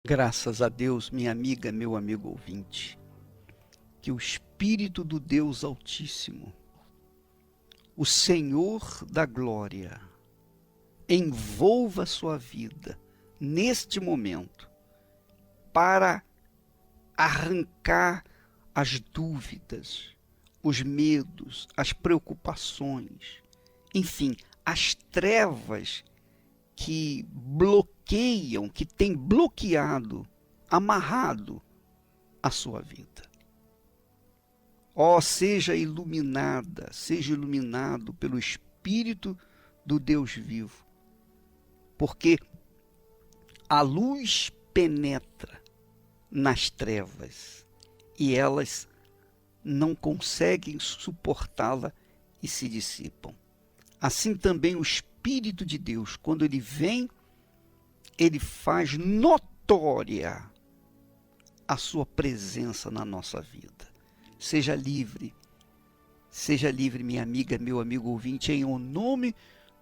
Graças a Deus, minha amiga, meu amigo ouvinte, que o Espírito do Deus Altíssimo, o Senhor da Glória, envolva a sua vida neste momento para arrancar as dúvidas, os medos, as preocupações, enfim, as trevas que bloqueiam, que têm bloqueado, amarrado a sua vida. Ó, seja iluminado pelo Espírito do Deus vivo, porque a luz penetra nas trevas e elas não conseguem suportá-la e se dissipam. Assim também o Espírito de Deus, quando ele vem, ele faz notória a sua presença na nossa vida. Seja livre, minha amiga, meu amigo ouvinte, em nome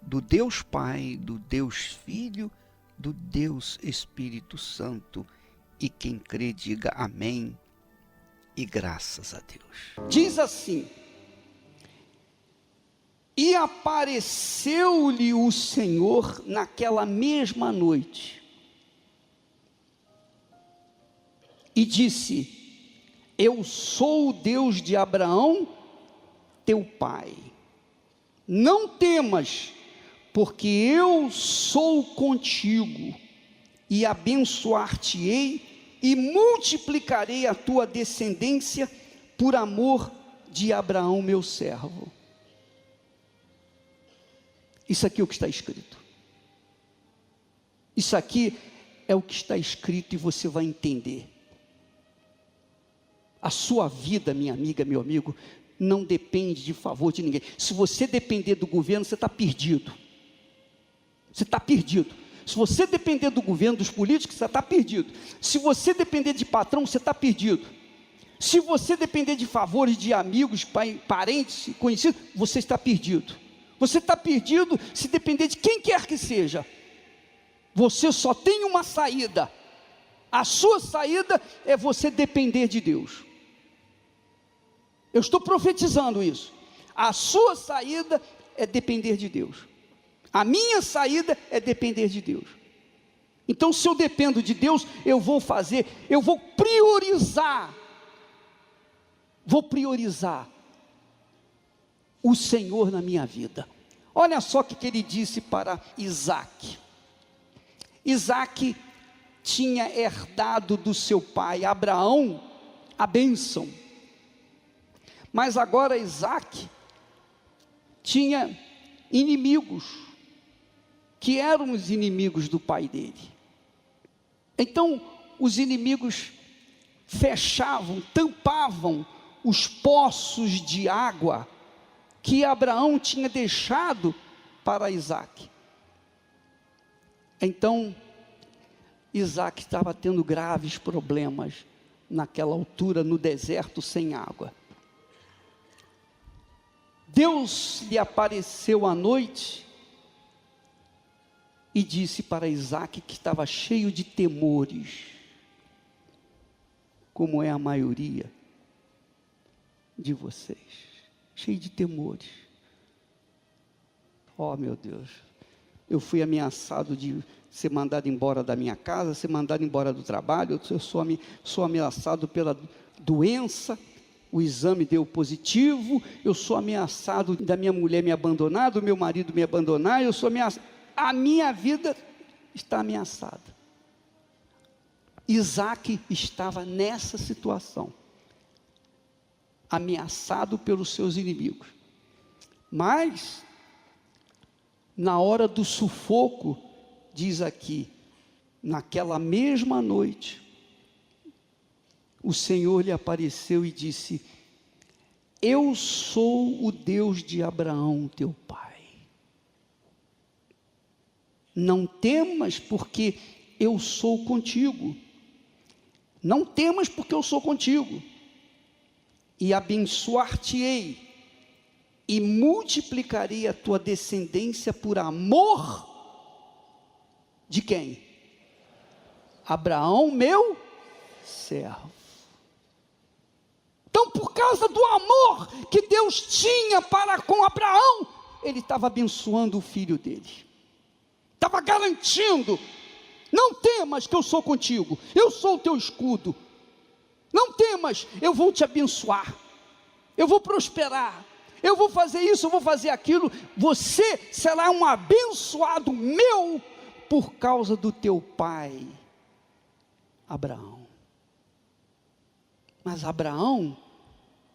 do Deus Pai, do Deus Filho, do Deus Espírito Santo. E quem crê, diga amém e graças a Deus. Diz assim: e apareceu-lhe o Senhor naquela mesma noite e disse: eu sou o Deus de Abraão, teu pai. Não temas, porque eu sou contigo, e abençoar-te-ei, e multiplicarei a tua descendência por amor de Abraão, meu servo. Isso aqui é o que está escrito. Isso aqui é o que está escrito e você vai entender. A sua vida, minha amiga, meu amigo, não depende de favor de ninguém. Se você depender do governo, você está perdido. Você está perdido. Se você depender do governo, dos políticos, você está perdido. Se você depender de patrão, você está perdido. Se você depender de favores de amigos, parentes, conhecidos, você está perdido. Você está perdido se depender de quem quer que seja. Você só tem uma saída. A sua saída é você depender de Deus. Eu estou profetizando isso. A sua saída é depender de Deus. A minha saída é depender de Deus. Então, se eu dependo de Deus, eu vou priorizar. Vou priorizar o Senhor na minha vida. Olha só o que ele disse para Isaac. Isaac tinha herdado do seu pai Abraão a bênção, mas agora Isaac tinha inimigos, que eram os inimigos do pai dele. Então os inimigos fechavam, tampavam os poços de água que Abraão tinha deixado para Isaac. Então Isaac estava tendo graves problemas naquela altura, no deserto, sem água. Deus lhe apareceu à noite e disse para Isaac, que estava cheio de temores, como é a maioria de vocês, cheio de temores. Oh, meu Deus, eu fui ameaçado de ser mandado embora da minha casa, ser mandado embora do trabalho, eu sou ameaçado pela doença, o exame deu positivo, eu sou ameaçado da minha mulher me abandonar, do meu marido me abandonar, eu sou ameaçado, a minha vida está ameaçada. Isaac estava nessa situação, ameaçado pelos seus inimigos, mas na hora do sufoco, diz aqui, naquela mesma noite, o Senhor lhe apareceu e disse: eu sou o Deus de Abraão, teu pai. Não temas, porque eu sou contigo. Não temas, porque eu sou contigo. E abençoar-te-ei, e multiplicarei a tua descendência por amor de quem? Abraão, meu servo. Então, por causa do amor que Deus tinha para com Abraão, ele estava abençoando o filho dele, estava garantindo: não temas que eu sou contigo, eu sou o teu escudo, não temas, eu vou te abençoar, eu vou prosperar, eu vou fazer isso, eu vou fazer aquilo, você será um abençoado meu, por causa do teu pai, Abraão. Mas Abraão,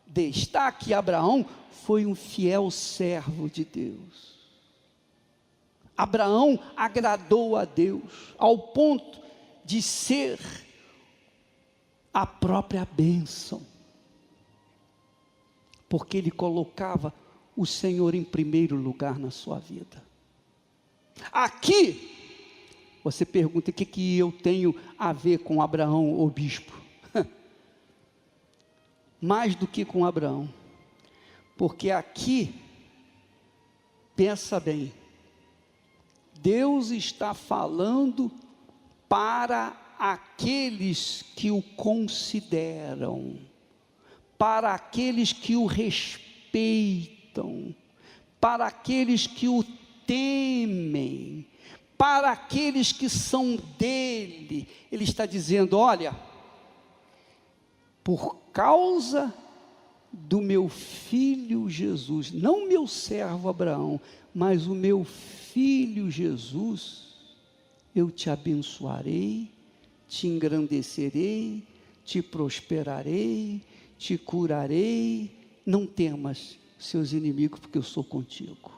destaque, Abraão foi um fiel servo de Deus. Abraão agradou a Deus, ao ponto de ser a própria bênção, porque ele colocava o Senhor em primeiro lugar na sua vida. Aqui, você pergunta: o que eu tenho a ver com Abraão, o bispo? Mais do que com Abraão, porque aqui, pensa bem, Deus está falando para aqueles que o consideram, para aqueles que o respeitam, para aqueles que o temem, para aqueles que são dele. Ele está dizendo: olha, por causa do meu filho Jesus, não meu servo Abraão, mas o meu filho Jesus, eu te abençoarei, te engrandecerei, te prosperarei, te curarei. Não temas seus inimigos, porque eu sou contigo,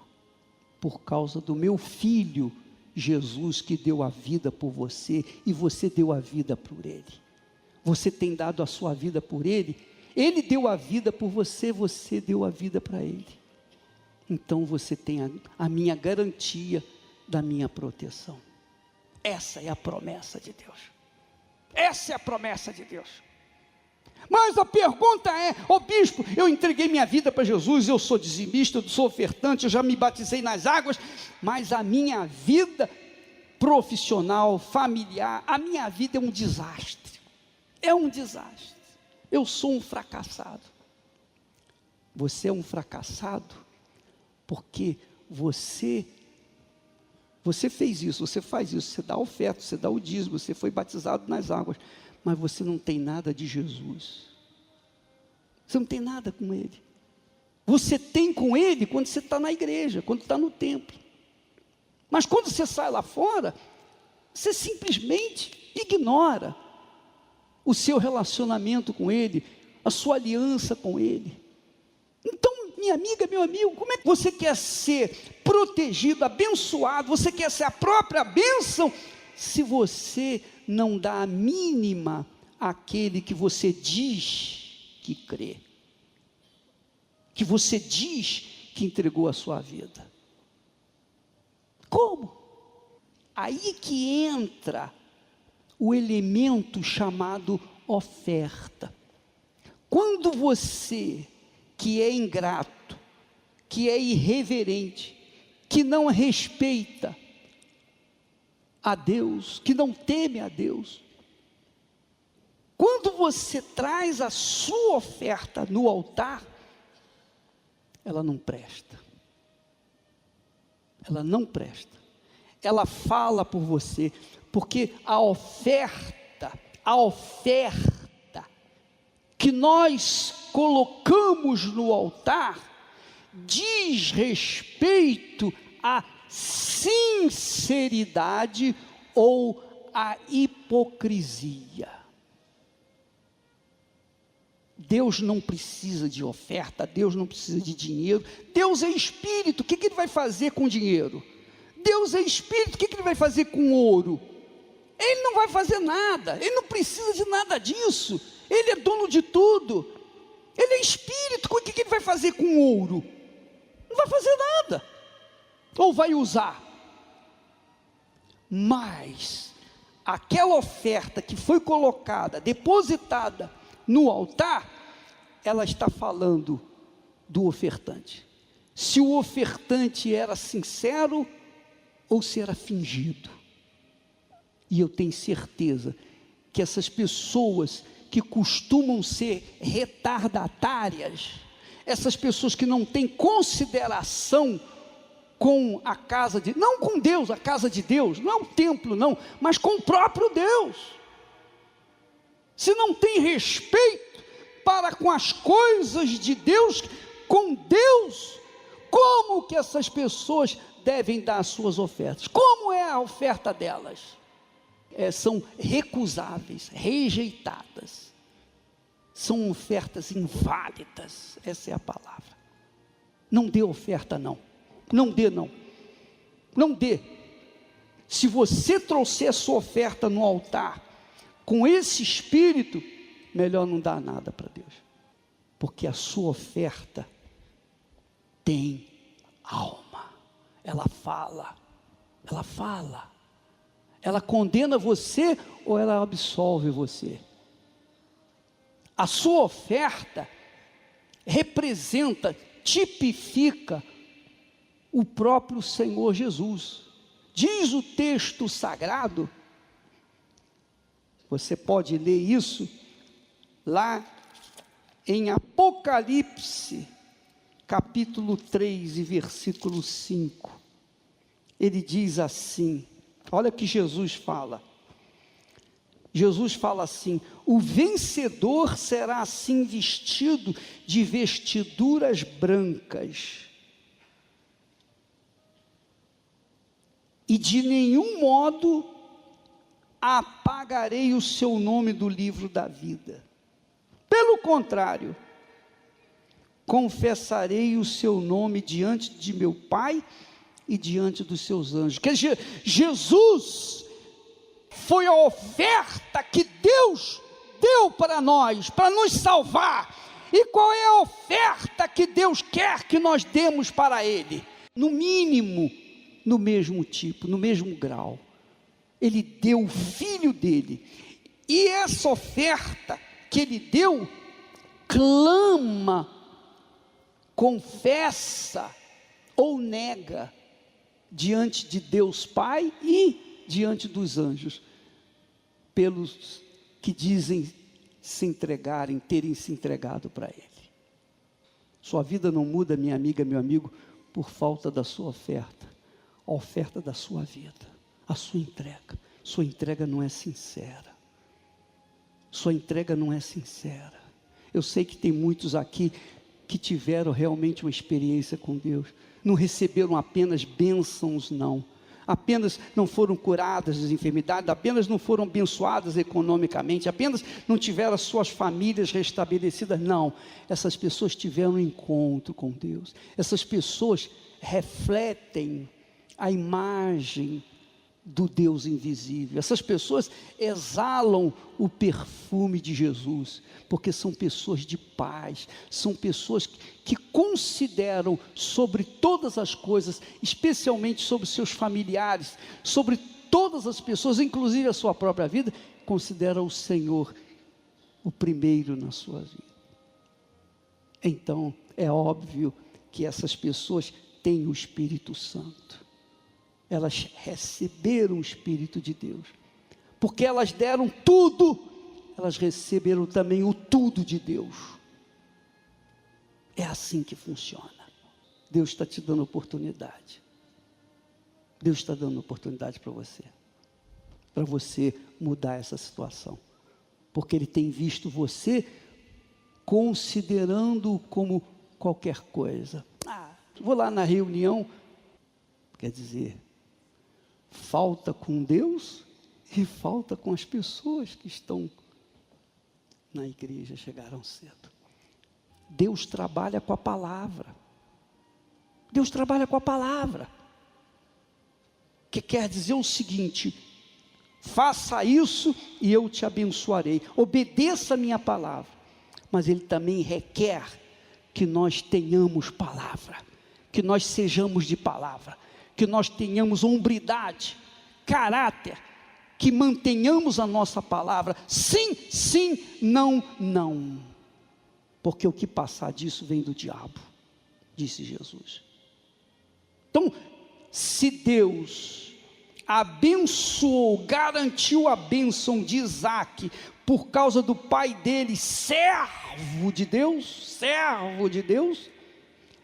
por causa do meu filho Jesus, que deu a vida por você, e você deu a vida por ele. Você tem dado a sua vida por ele, ele deu a vida por você, você deu a vida para ele. Então você tem a minha garantia da minha proteção. Essa é a promessa de Deus. Essa é a promessa de Deus. Mas a pergunta é: ô bispo, eu entreguei minha vida para Jesus, eu sou dizimista, eu sou ofertante, eu já me batizei nas águas, mas a minha vida profissional, familiar, a minha vida é um desastre. É um desastre. Eu sou um fracassado. Você é um fracassado porque você fez isso, você faz isso, você dá a oferta, você dá o dízimo, você foi batizado nas águas, mas você não tem nada de Jesus. Você não tem nada com ele. Você tem com ele quando você está na igreja, quando está no templo. Mas quando você sai lá fora, você simplesmente ignora o seu relacionamento com ele, a sua aliança com ele. Então, minha amiga, meu amigo, como é que você quer ser protegido, abençoado, você quer ser a própria bênção, se você não dá a mínima àquele que você diz que crê, que você diz que entregou a sua vida? Como? Aí que entra o elemento chamado oferta. Quando você, que é ingrato, que é irreverente, que não respeita a Deus, que não teme a Deus, quando você traz a sua oferta no altar, ela não presta. Ela não presta. Ela fala por você, porque a oferta que nós colocamos no altar diz respeito à sinceridade ou à hipocrisia. Deus não precisa de oferta, Deus não precisa de dinheiro. Deus é espírito, o que ele vai fazer com dinheiro? Deus é espírito, o que ele vai fazer com ouro? Ele não vai fazer nada, ele não precisa de nada disso, ele é dono de tudo, ele é espírito, o que ele vai fazer com ouro? Não vai fazer nada, ou vai usar. Mas aquela oferta que foi colocada, depositada no altar, ela está falando do ofertante, se o ofertante era sincero ou se era fingido. E eu tenho certeza que essas pessoas que costumam ser retardatárias, essas pessoas que não têm consideração com a casa de, não com Deus, a casa de Deus, não é o templo não, mas com o próprio Deus, se não tem respeito para com as coisas de Deus, com Deus, como que essas pessoas devem dar as suas ofertas? Como é a oferta delas? São recusáveis, rejeitadas, são ofertas inválidas, essa é a palavra. Não dê oferta não, não dê não, não dê. Se você trouxer a sua oferta no altar, com esse espírito, melhor não dar nada para Deus, porque a sua oferta tem alma, ela fala, ela condena você ou ela absolve você. A sua oferta representa, tipifica o próprio Senhor Jesus. Diz o texto sagrado, você pode ler isso lá em Apocalipse, capítulo 3 e versículo 5, ele diz assim, olha o que Jesus fala assim, o vencedor será assim vestido de vestiduras brancas, e de nenhum modo apagarei o seu nome do livro da vida, pelo contrário, confessarei o seu nome diante de meu Pai e diante dos seus anjos. Que Jesus foi a oferta que Deus deu para nós, para nos salvar. E qual é a oferta que Deus quer que nós demos para Ele? No mínimo, no mesmo tipo, no mesmo grau. Ele deu o Filho dele, e essa oferta que Ele deu, clama, confessa ou nega diante de Deus Pai e diante dos anjos, pelos que dizem se entregarem, terem se entregado para Ele. Sua vida não muda, minha amiga, meu amigo, por falta da sua oferta, a oferta da sua vida, a sua entrega não é sincera, sua entrega não é sincera. Eu sei que tem muitos aqui que tiveram realmente uma experiência com Deus, não receberam apenas bênçãos não, apenas não foram curadas das enfermidades, apenas não foram abençoadas economicamente, apenas não tiveram as suas famílias restabelecidas, não, essas pessoas tiveram um encontro com Deus, essas pessoas refletem a imagem do Deus invisível, essas pessoas exalam o perfume de Jesus, porque são pessoas de paz, são pessoas que consideram sobre todas as coisas, especialmente sobre seus familiares, sobre todas as pessoas, inclusive a sua própria vida, consideram o Senhor o primeiro na sua vida. Então, é óbvio que essas pessoas têm o Espírito Santo, elas receberam o Espírito de Deus, porque elas deram tudo, elas receberam também o tudo de Deus. É assim que funciona. Deus está te dando oportunidade, Deus está dando oportunidade para você mudar essa situação, porque Ele tem visto você considerando como qualquer coisa. Vou lá na reunião, quer dizer, falta com Deus e falta com as pessoas que estão na igreja, chegaram cedo. Deus trabalha com a palavra, Deus trabalha com a palavra, que quer dizer o seguinte: faça isso e eu te abençoarei, obedeça a minha palavra, mas Ele também requer que nós tenhamos palavra, que nós sejamos de palavra, que nós tenhamos hombridade, caráter, que mantenhamos a nossa palavra, sim, sim, não, não, porque o que passar disso vem do diabo, disse Jesus. Então, se Deus abençoou, garantiu a bênção de Isaac, por causa do pai dele, servo de Deus,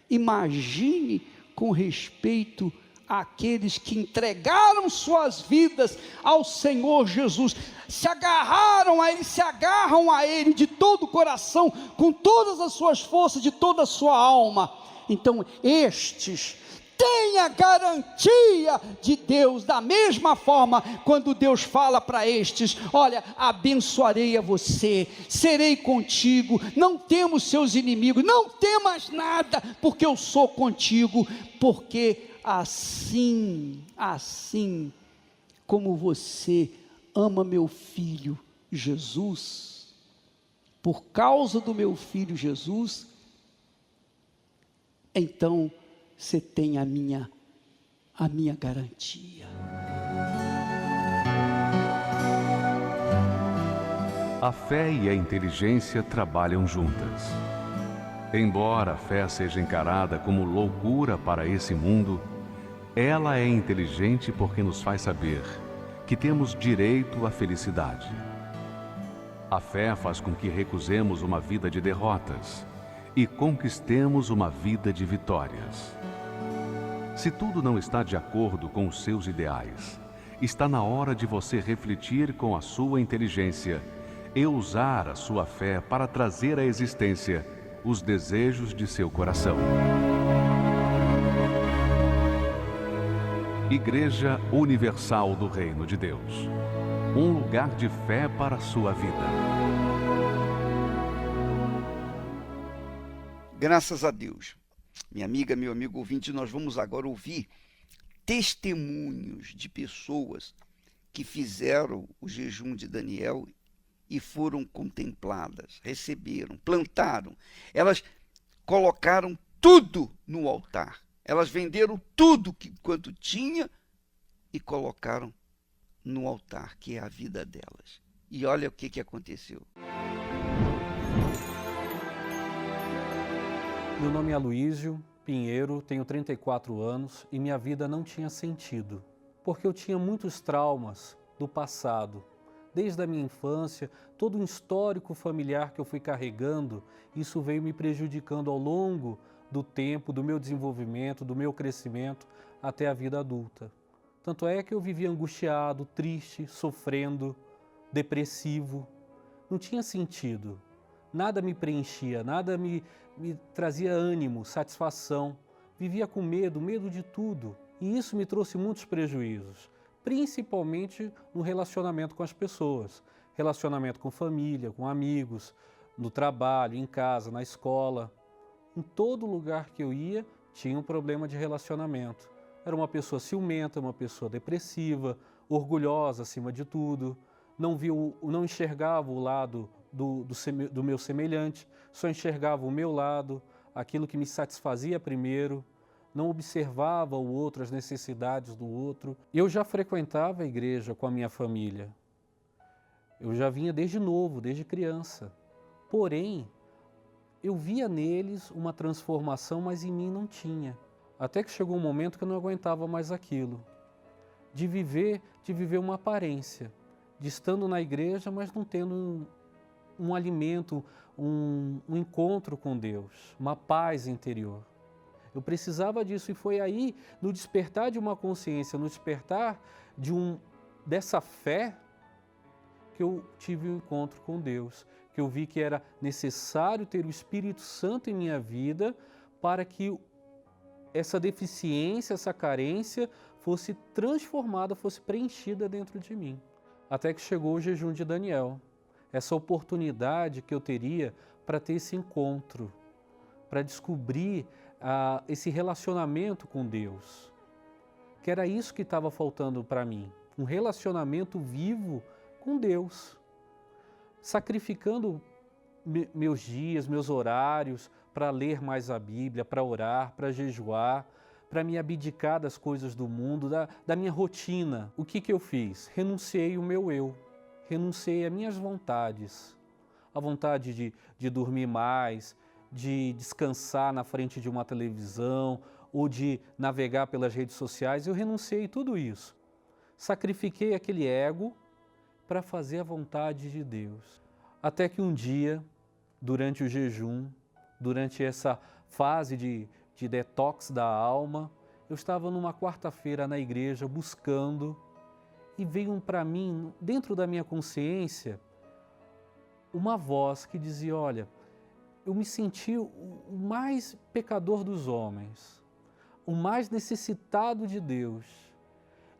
imagine com respeito àqueles que entregaram suas vidas ao Senhor Jesus, se agarraram a Ele, se agarram a Ele de todo o coração, com todas as suas forças, de toda a sua alma. Então estes têm a garantia de Deus. Da mesma forma, quando Deus fala para estes: olha, abençoarei a você, serei contigo, não temos seus inimigos, não temas nada, porque eu sou contigo, porque assim como você ama meu filho Jesus, por causa do meu filho Jesus, então você tem a minha garantia. A fé e a inteligência trabalham juntas. Embora a fé seja encarada como loucura para esse mundo, ela é inteligente porque nos faz saber que temos direito à felicidade. A fé faz com que recusemos uma vida de derrotas e conquistemos uma vida de vitórias. Se tudo não está de acordo com os seus ideais, está na hora de você refletir com a sua inteligência e usar a sua fé para trazer à existência os desejos de seu coração. Igreja Universal do Reino de Deus. Um lugar de fé para a sua vida. Graças a Deus. Minha amiga, meu amigo ouvinte, nós vamos agora ouvir testemunhos de pessoas que fizeram o jejum de Daniel e foram contempladas, receberam, plantaram. Elas colocaram tudo no altar. Elas venderam tudo quanto tinha e colocaram no altar, que é a vida delas. E olha o que aconteceu. Meu nome é Aloísio Pinheiro, tenho 34 anos e minha vida não tinha sentido, porque eu tinha muitos traumas do passado. Desde a minha infância, todo um histórico familiar que eu fui carregando, isso veio me prejudicando ao longo do tempo, do meu desenvolvimento, do meu crescimento até a vida adulta. Tanto é que eu vivia angustiado, triste, sofrendo, depressivo. Não tinha sentido. Nada me preenchia, nada me trazia ânimo, satisfação. Vivia com medo de tudo. E isso me trouxe muitos prejuízos, principalmente no relacionamento com as pessoas. Relacionamento com família, com amigos, no trabalho, em casa, na escola. Em todo lugar que eu ia, tinha um problema de relacionamento. Era uma pessoa ciumenta, uma pessoa depressiva, orgulhosa acima de tudo. Não enxergava o lado do meu semelhante, só enxergava o meu lado, aquilo que me satisfazia primeiro, não observava o outro, as necessidades do outro. Eu já frequentava a igreja com a minha família. Eu já vinha desde novo, desde criança. Porém, eu via neles uma transformação, mas em mim não tinha. Até que chegou um momento que eu não aguentava mais aquilo. De viver uma aparência, de estando na igreja, mas não tendo um alimento, um encontro com Deus, uma paz interior. Eu precisava disso e foi aí, no despertar de uma consciência, no despertar dessa fé, que eu tive um encontro com Deus, que eu vi que era necessário ter o Espírito Santo em minha vida para que essa deficiência, essa carência fosse transformada, fosse preenchida dentro de mim. Até que chegou o jejum de Daniel, essa oportunidade que eu teria para ter esse encontro, para descobrir esse relacionamento com Deus, que era isso que estava faltando para mim, um relacionamento vivo com Deus, sacrificando meus dias, meus horários para ler mais a Bíblia, para orar, para jejuar, para me abdicar das coisas do mundo, da minha rotina. O que eu fiz? Renunciei o meu eu, renunciei às minhas vontades, a vontade de dormir mais, de descansar na frente de uma televisão ou de navegar pelas redes sociais. Eu renunciei tudo isso. sacrifiquei aquele ego para fazer a vontade de Deus. Até que um dia, durante o jejum, durante essa fase de detox da alma, eu estava numa quarta-feira na igreja buscando e veio para mim, dentro da minha consciência, uma voz que dizia, olha, eu me senti o mais pecador dos homens, o mais necessitado de Deus.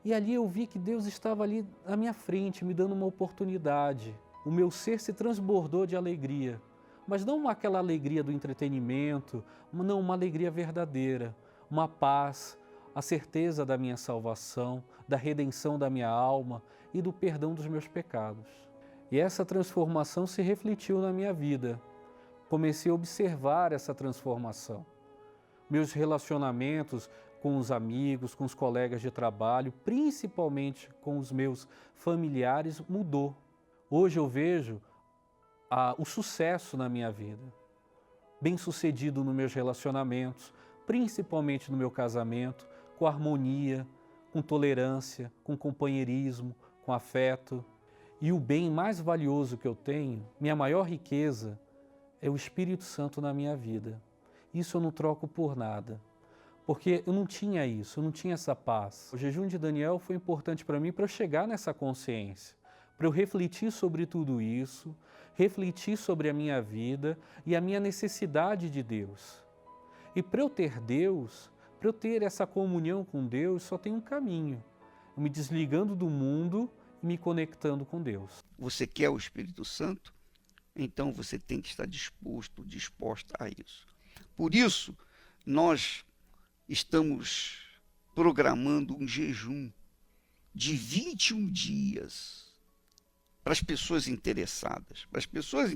E ali eu vi que Deus estava ali à minha frente, me dando uma oportunidade. O meu ser se transbordou de alegria, mas não aquela alegria do entretenimento, não, uma alegria verdadeira, uma paz, a certeza da minha salvação, da redenção da minha alma e do perdão dos meus pecados. E essa transformação se refletiu na minha vida. Comecei a observar essa transformação. Meus relacionamentos com os amigos, com os colegas de trabalho, principalmente com os meus familiares, mudou. Hoje eu vejo o sucesso na minha vida, bem-sucedido nos meus relacionamentos, principalmente no meu casamento, com harmonia, com tolerância, com companheirismo, com afeto. E o bem mais valioso que eu tenho, minha maior riqueza, é o Espírito Santo na minha vida. Isso eu não troco por nada, porque eu não tinha isso, eu não tinha essa paz. O jejum de Daniel foi importante para mim para eu chegar nessa consciência, para eu refletir sobre tudo isso, refletir sobre a minha vida e a minha necessidade de Deus. E para eu ter Deus, para eu ter essa comunhão com Deus, só tem um caminho, me desligando do mundo e me conectando com Deus. Você quer o Espírito Santo? Então você tem que estar disposta a isso. Por isso, nós estamos programando um jejum de 21 dias para as pessoas interessadas, para as pessoas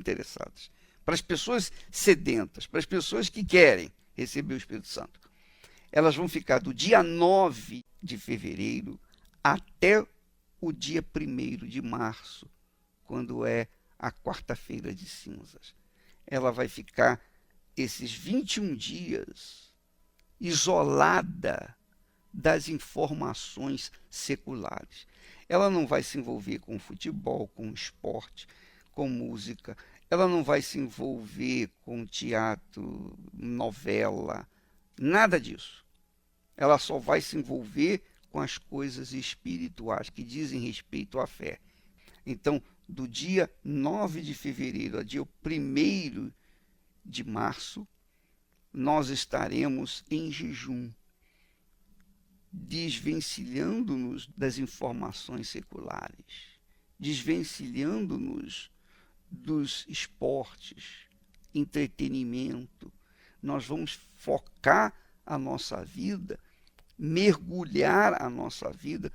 sedentas, para as pessoas que querem receber o Espírito Santo. Elas vão ficar do dia 9 de fevereiro até o dia 1º de março, quando é a quarta-feira de cinzas. Ela vai ficar esses 21 dias isolada das informações seculares. Ela não vai se envolver com futebol, com esporte, com música. Ela não vai se envolver com teatro, novela, nada disso. Ela só vai se envolver com as coisas espirituais que dizem respeito à fé. Então, do dia 9 de fevereiro ao dia 1º de março, nós estaremos em jejum, desvencilhando-nos das informações seculares, desvencilhando-nos dos esportes, entretenimento. Nós vamos focar a nossa vida, mergulhar a nossa vida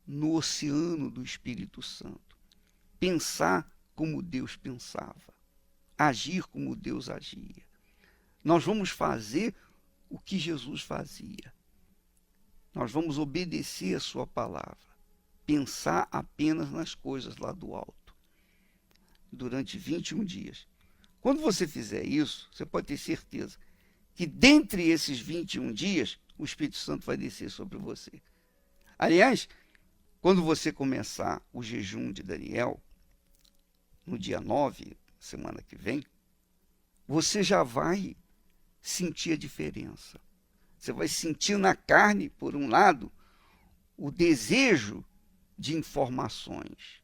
no oceano do Espírito Santo. Pensar como Deus pensava, agir como Deus agia. Nós vamos fazer o que Jesus fazia. Nós vamos obedecer a sua palavra, pensar apenas nas coisas lá do alto, durante 21 dias. Quando você fizer isso, você pode ter certeza que dentre esses 21 dias, o Espírito Santo vai descer sobre você. Aliás, quando você começar o jejum de Daniel, no dia 9, semana que vem, você já vai sentir a diferença. Você vai sentir na carne, por um lado, o desejo de informações.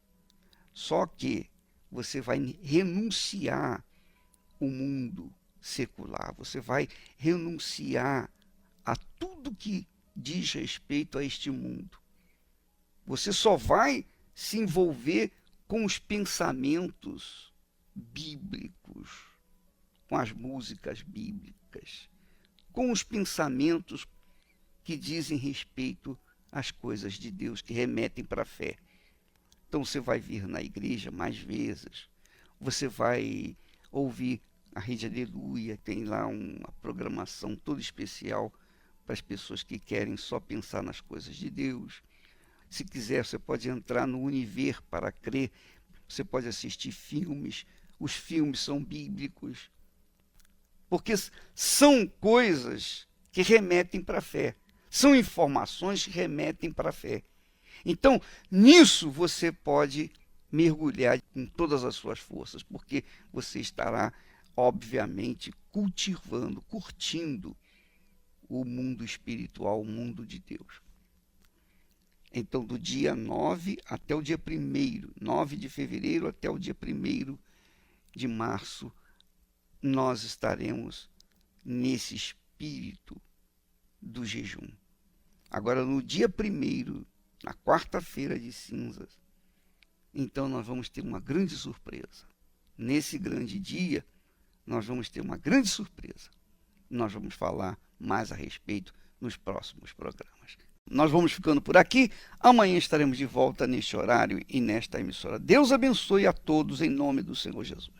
Só que você vai renunciar o mundo secular, você vai renunciar a tudo que diz respeito a este mundo. Você só vai se envolver com os pensamentos bíblicos, com as músicas bíblicas, com os pensamentos que dizem respeito às coisas de Deus, que remetem para a fé. Então você vai vir na igreja mais vezes, você vai ouvir a Rede Aleluia, tem lá uma programação toda especial para as pessoas que querem só pensar nas coisas de Deus. Se quiser, você pode entrar no Univer para crer, você pode assistir filmes, os filmes são bíblicos, porque são coisas que remetem para a fé, são informações que remetem para a fé. Então, nisso você pode mergulhar com todas as suas forças, porque você estará, obviamente, cultivando, curtindo o mundo espiritual, o mundo de Deus. Então, do dia 9 até o dia 1º, 9 de fevereiro até o dia 1º de março, nós estaremos nesse espírito do jejum. Agora, no dia 1º, na quarta-feira de cinzas, então nós vamos ter uma grande surpresa. Nesse grande dia, nós vamos ter uma grande surpresa. Nós vamos falar mais a respeito nos próximos programas. Nós vamos ficando por aqui. Amanhã estaremos de volta neste horário e nesta emissora. Deus abençoe a todos em nome do Senhor Jesus.